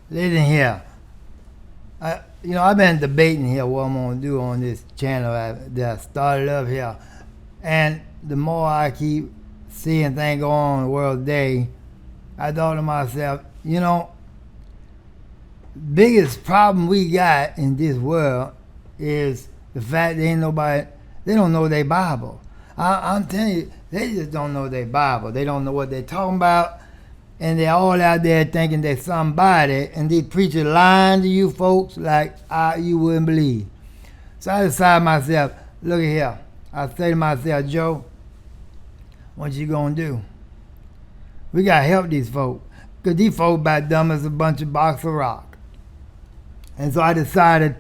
Listen here. I've been debating here what I'm going to do on this channel that I started up here. And the more I keep seeing things go on in the world today, I thought to myself, biggest problem we got in this world is the fact that ain't nobody, they don't know their Bible. I'm telling you, they just don't know their Bible. They don't know what they're talking about. And they're all out there thinking they're somebody, and these preachers lying to you folks like you wouldn't believe. So I decided myself, look at here. I say to myself, Joe, what you gonna do? We gotta help these folks, because these folks about dumb as a bunch of box of rock. And so I decided,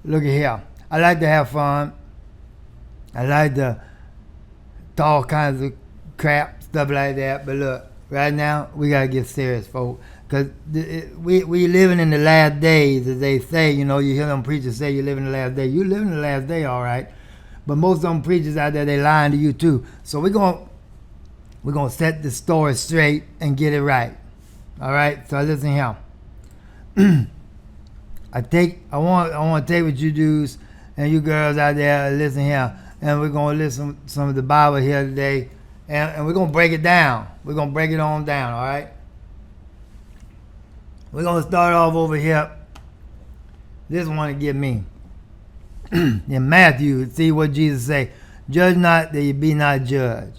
look at here. I like to have fun. I like to talk all kinds of crap, stuff like that, but look, right now, we got to get serious, folks, because we living in the last days, as they say. You hear them preachers say you live in the last day. You live in the last day, all right, but most of them preachers out there, they lying to you too. So we're gonna set the story straight and get it right, all right? So listen here. I want to take what you dudes and you girls out there, listen here, and we're gonna listen to some of the Bible here today. And we're going to break it down. We're going to break it on down, all right? We're going to start off over here. This one to get me. In Matthew, see what Jesus say. Judge not that you be not judged.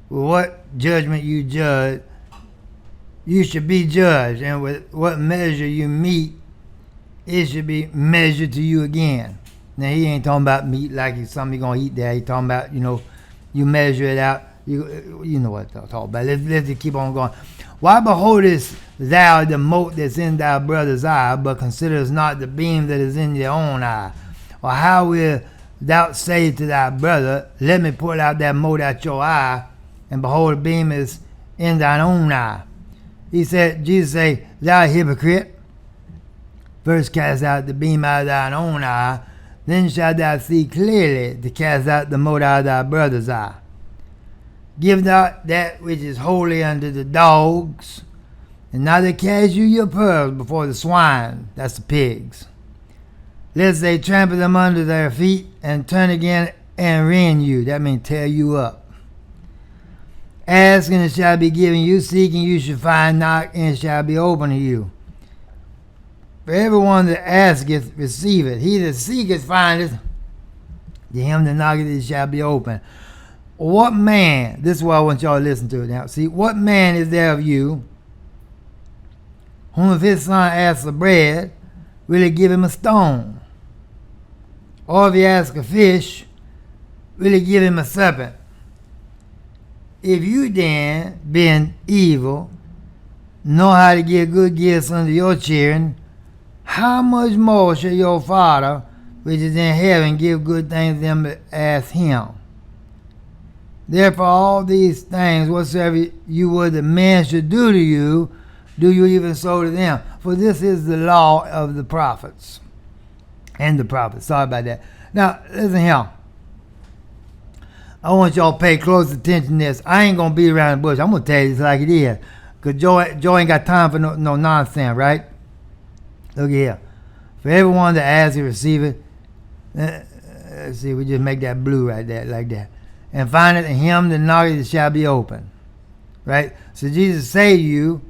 With what judgment you judge, you should be judged. And with what measure you meet, it should be measured to you again. Now, he ain't talking about meat like it's something you're going to eat there. He's talking about, you measure it out. You know what I'm talking about. Let's just keep on going. Why beholdest thou the mote that's in thy brother's eye, but considerest not the beam that is in your own eye? Or how will thou say to thy brother, let me pull out that mote out your eye, and behold, the beam is in thine own eye? Jesus say, thou hypocrite, first cast out the beam out of thine own eye, then shalt thou see clearly to cast out the mote out of thy brother's eye. Give not that which is holy unto the dogs, and neither cast you your pearls before the swine, that's the pigs, lest they trample them under their feet and turn again and rend you, that means tear you up. Ask and it shall be given you, seek and you shall find, knock and it shall be open to you. For everyone that asketh, receiveth. He that seeketh, findeth. To him that knocketh, it shall be open. What man, this is what I want y'all to listen to now. See, what man is there of you, whom if his son asks for bread, will he give him a stone? Or if he asks a fish, will he give him a serpent? If you then, being evil, know how to give good gifts unto your children, how much more shall your Father, which is in heaven, give good things to them that ask him? Therefore, all these things, whatsoever you would that men should do to you, do you even so to them. For this is the law of the prophets. And the prophets. Sorry about that. Now, listen here. I want y'all to pay close attention to this. I ain't going to beat around the bush. I'm going to tell you this like it is. Because Joe ain't got time for no nonsense, right? Look here. For everyone that asks, he receiveth. Let's see, we just make that blue right there, like that. And find it in him that knocketh, it shall be open. Right? So Jesus say to you,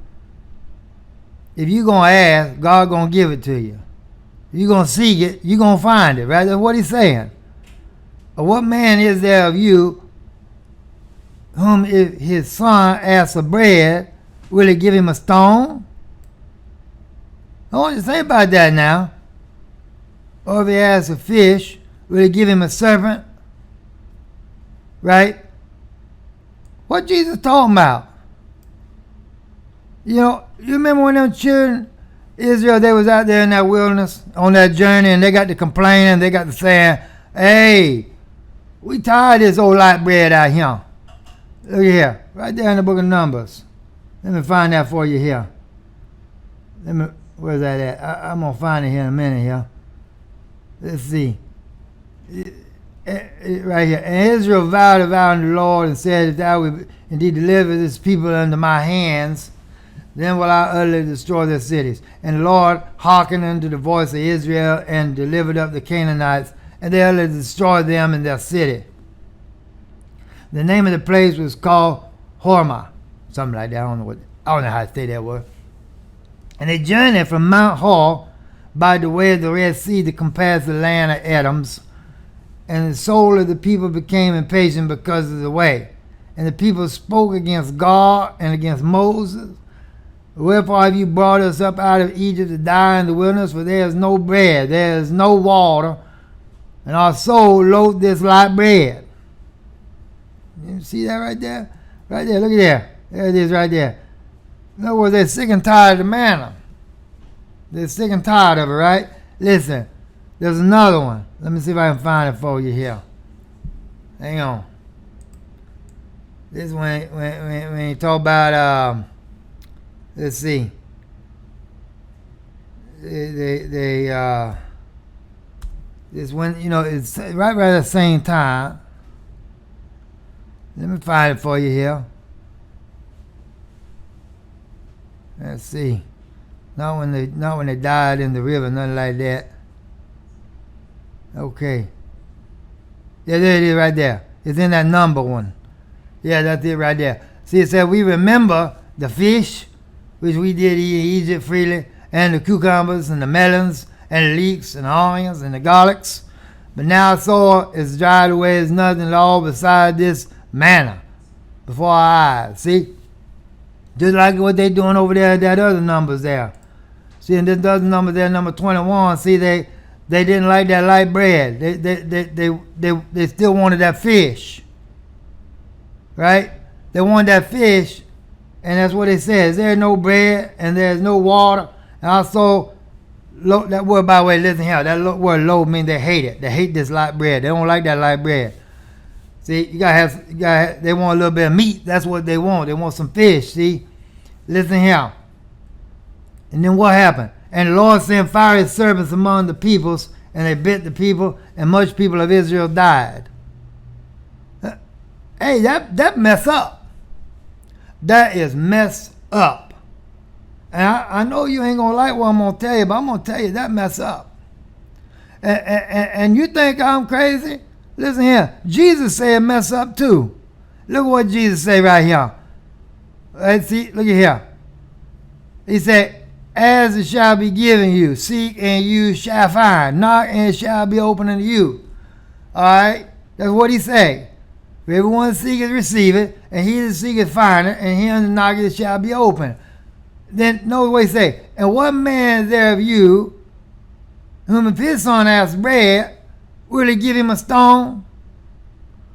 if you going to ask, God going to give it to you. If you going to seek it, you going to find it. Right? That's what he's saying. Or what man is there of you, whom if his son asks for bread, will he give him a stone? I want you to think about that now. Or if he asks a fish, will he give him a serpent? Right? What Jesus talking about? You remember when them children, Israel, they was out there in that wilderness on that journey, and they got to complaining, they got to saying, hey, we tired of this old light bread out here. Look here, right there in the book of Numbers. Let me find that for you here. Where's that at? I'm going to find it here in a minute here. Let's see. Right here. And Israel vowed unto the Lord and said, if thou would indeed deliver this people under my hands, then will I utterly destroy their cities. And the Lord hearkened unto the voice of Israel, and delivered up the Canaanites, and they utterly destroyed them in their city. The name of the place was called Hormah, something like that. I don't know how to say that word. And they journeyed from Mount Hor by the way of the Red Sea to compass the land of Edoms. And the soul of the people became impatient because of the way. And the people spoke against God and against Moses. Wherefore have you brought us up out of Egypt to die in the wilderness? For there is no bread, there is no water, and our soul loathed this light bread. You see that right there? Right there, look at there. There it is right there. In other words, they're sick and tired of the manna. They're sick and tired of it, right? Listen, there's another one. Let me see if I can find it for you here. Hang on. This when you talk about let's see. They this when it's right at the same time. Let me find it for you here. Let's see. Not when they died in the river, nothing like that. Okay. Yeah, there it is right there. It's in that number one. Yeah, that's it right there. See, it said we remember the fish, which we did eat in Egypt freely, and the cucumbers and the melons and the leeks and the onions and the garlics. But now our soil is dried away as nothing at all beside this manna before our eyes. See? Just like what they doing over there, that other numbers there. See, and this other number there, number 21, see, they didn't like that light bread. They still wanted that fish. Right? They wanted that fish, and that's what it says. There's no bread, and there's no water. And also, that word, by the way, listen here, that word low means they hate it. They hate this light bread. They don't like that light bread. See, they want a little bit of meat. That's what they want. They want some fish, see? Listen here. And then what happened? And the Lord sent fiery serpents among the peoples, and they bit the people, and much people of Israel died. Hey, that mess up. That is messed up. And I know you ain't going to like what I'm going to tell you, but I'm going to tell you that mess up. And you think I'm crazy? Listen here. Jesus said mess up too. Look what Jesus said right here. Let's see. Look at here. He said, as it shall be given you, seek and you shall find. Knock and it shall be opened unto you. All right? That's what he said. Everyone seeketh, receive it, and he that seeketh, find it, and him that knocketh, it shall be open. Then, notice what he say. And what man is there of you, whom if his son asks bread, will he give him a stone?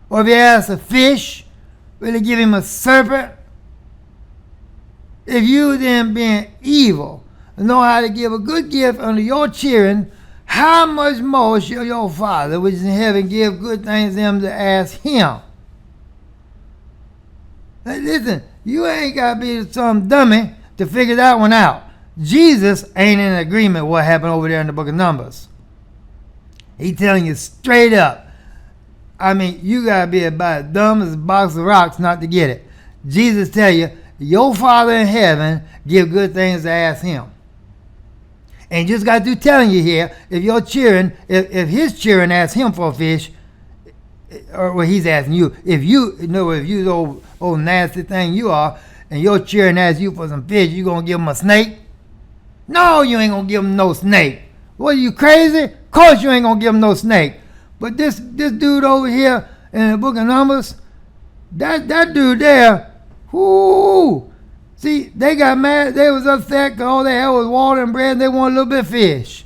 Or if he asks a fish, will he give him a serpent? If you then, being evil, know how to give a good gift unto your children, how much more shall your Father, which is in heaven, give good things to them that ask him? Now listen, you ain't got to be some dummy to figure that one out. Jesus ain't in agreement with what happened over there in the book of Numbers. He telling you straight up. I mean, you got to be about as dumb as a box of rocks not to get it. Jesus tell you, your Father in heaven give good things to ask him. And just got through telling you here, if your children, if his children ask him for a fish, or what he's asking you, if you the old nasty thing you are, and your children ask you for some fish, you gonna give them a snake? No, you ain't gonna give them no snake. What, are you crazy? Of course you ain't gonna give them no snake. But this dude over here in the book of Numbers, that dude there, whoo! See, they got mad. They was upset because all they had was water and bread, and they wanted a little bit of fish.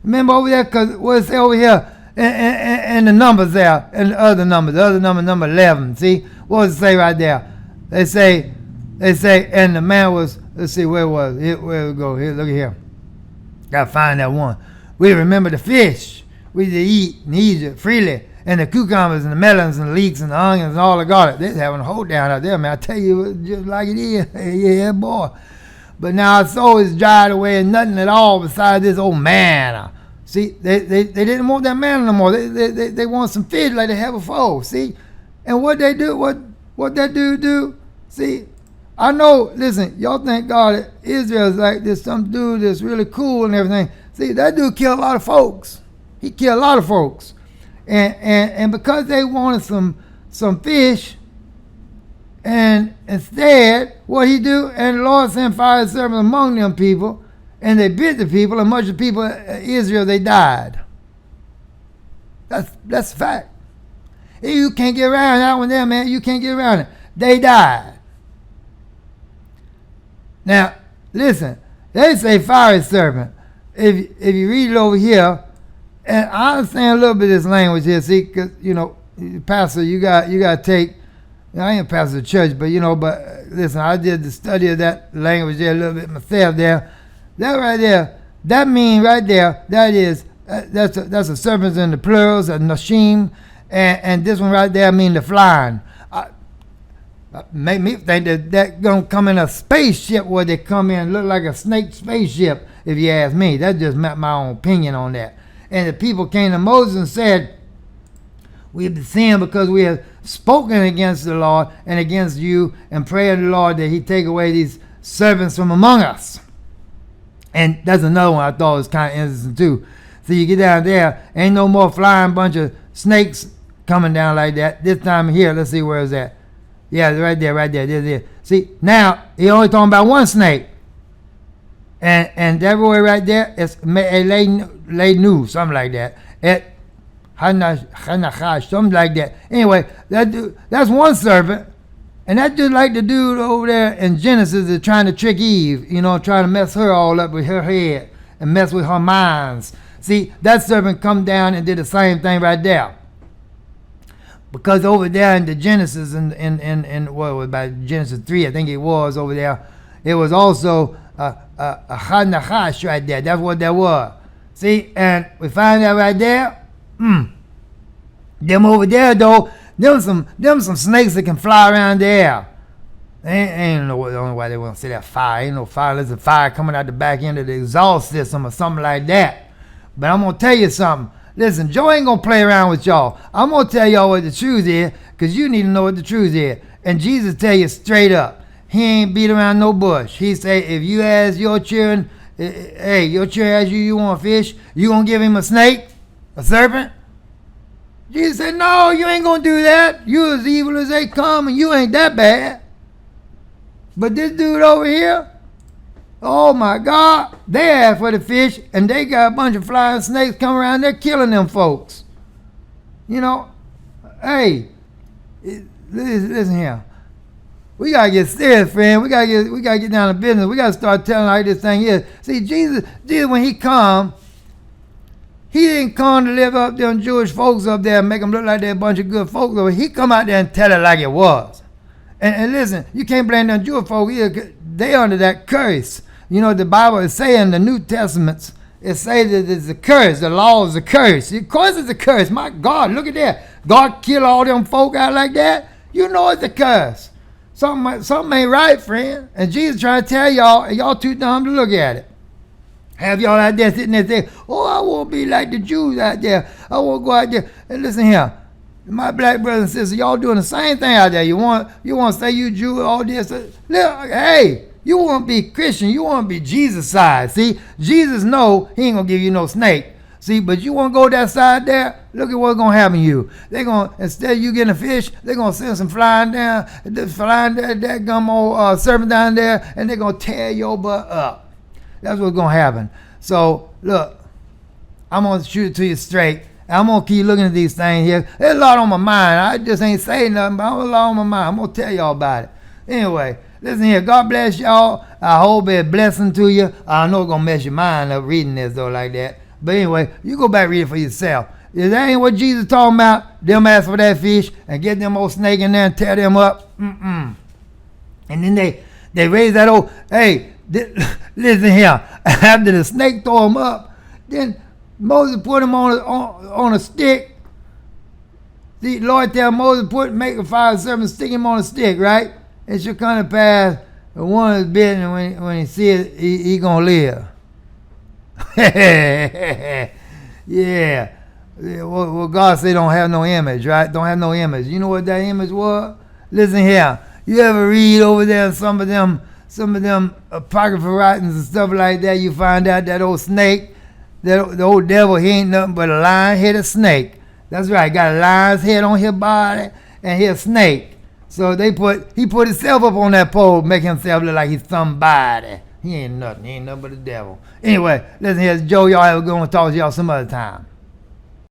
Remember over there, because what it say over here, and the numbers there, and the other number, number 11. See, what does it say right there? They say, and the man was, let's see, where was it? Where we go? Here, look at here. Gotta find that one. We remember the fish we did eat in Egypt freely, and the cucumbers and the melons and the leeks and the onions and all the garlic. They're having a hold down out there, man. I tell you, just like it is. Yeah, boy. But now our soul is dried away and nothing at all besides this old manna. See, they didn't want that manna no more. They want some fish like they had before. See, and what they do, what that dude do? See, I know, listen, y'all think God, Israel's like this, some dude that's really cool and everything. See, that dude killed a lot of folks. He killed a lot of folks. And because they wanted some fish, and instead, what he do? And the Lord sent fire serpents among them people, and they bit the people, and much of the people of Israel, they died. That's a fact. You can't get around that one there, man. You can't get around it. They died. Now, listen, they say fire serpent. If you read it over here, and I understand a little bit of this language here, see, because, pastor, you got to take, I ain't a pastor of the church, but, listen, I did the study of that language there a little bit myself there. That right there, that mean right there, that is, that's a serpent in the plurals, a nashim, and this one right there mean the flying. Make me think that gonna come in a spaceship where they come in look like a snake spaceship, if you ask me. That's just my own opinion on that. And the people came to Moses and said, we have sinned because we have spoken against the Lord and against you, and pray to the Lord that he take away these servants from among us. And that's another one I thought was kind of interesting too. So you get down there, ain't no more flying bunch of snakes coming down like that. This time here, let's see where it's at. Yeah, right there. There. See, now, he only talking about one snake. And that boy right there is Leinu, something like that. Hanachash, something like that. Anyway, that's one serpent. And that's just like the dude over there in Genesis is trying to trick Eve, trying to mess her all up with her head and mess with her minds. See, that serpent come down and did the same thing right there. Because over there in the Genesis, in what was about Genesis 3, I think it was over there, it was also a Hanachash right there. That's what that was. See, and we find that right there. Them over there, though, them some snakes that can fly around the air. Ain't no why they want to say that fire. Ain't no fire. There's a fire coming out the back end of the exhaust system or something like that. But I'm going to tell you something. Listen, Joe ain't going to play around with y'all. I'm going to tell y'all what the truth is, because you need to know what the truth is. And Jesus tell you straight up. He ain't beat around no bush. He say, if you ask your children, hey, your children ask you want fish, you going to give him a snake, a serpent? Jesus said, no, you ain't going to do that. You as evil as they come, and you ain't that bad. But this dude over here, oh my God, they asked for the fish, and they got a bunch of flying snakes coming around, they're killing them folks. Hey, listen here. We gotta get serious, friend. We gotta get down to business. We gotta start telling like this thing is. See, Jesus, when he come, he didn't come to live up them Jewish folks up there and make them look like they're a bunch of good folks. He come out there and tell it like it was. And listen, you can't blame them Jewish folks either. They under that curse. The Bible is saying, the New Testaments, it says that it's a curse. The law is a curse. Of course it's a curse. My God, look at that. God kill all them folk out like that. You know it's a curse. Something ain't right, friend. And Jesus trying to tell y'all, and y'all too dumb to look at it. Have y'all out there sitting there saying, oh, I won't be like the Jews out there. I won't go out there. And listen here. My black brothers and sisters, y'all doing the same thing out there. You want to say you Jew, all this. Look, hey, you want to be Christian. You want to be Jesus side. See, Jesus know he ain't going to give you no snake. See, but you want to go that side there, look at what's going to happen to you. They're going to, instead of you getting a fish, they're going to send some flying down, that gum old serpent down there, and they're going to tear your butt up. That's what's going to happen. So, look, I'm going to shoot it to you straight. I'm going to keep looking at these things here. There's a lot on my mind. I just ain't saying nothing, but I'm a lot on my mind. I'm going to tell y'all about it. Anyway, listen here. God bless y'all. I hope it's a blessing to you. I know it's going to mess your mind up reading this, though, like that. But anyway, you go back and read it for yourself. If that ain't what Jesus talking about, them ask for that fish and get them old snake in there and tear them up. And then they raise that old, hey, listen here. After the snake throw them up, then Moses put him on a stick. The Lord tell Moses, make a fire serpent, stick him on a stick, right? It should come to pass, the one is bitten, and when he see it, he gonna live. Yeah. Well, God said don't have no image, right? Don't have no image. You know what that image was? Listen here. You ever read over there some of them apocryphal writings and stuff like that? You find out that old snake, the old devil, he ain't nothing but a lion-headed snake. That's right, got a lion's head on his body and he a snake. So he put himself up on that pole, make himself look like he's somebody. He ain't nothing but the devil. Anyway, listen here, Joe. Y'all have a good one. Talk to y'all some other time.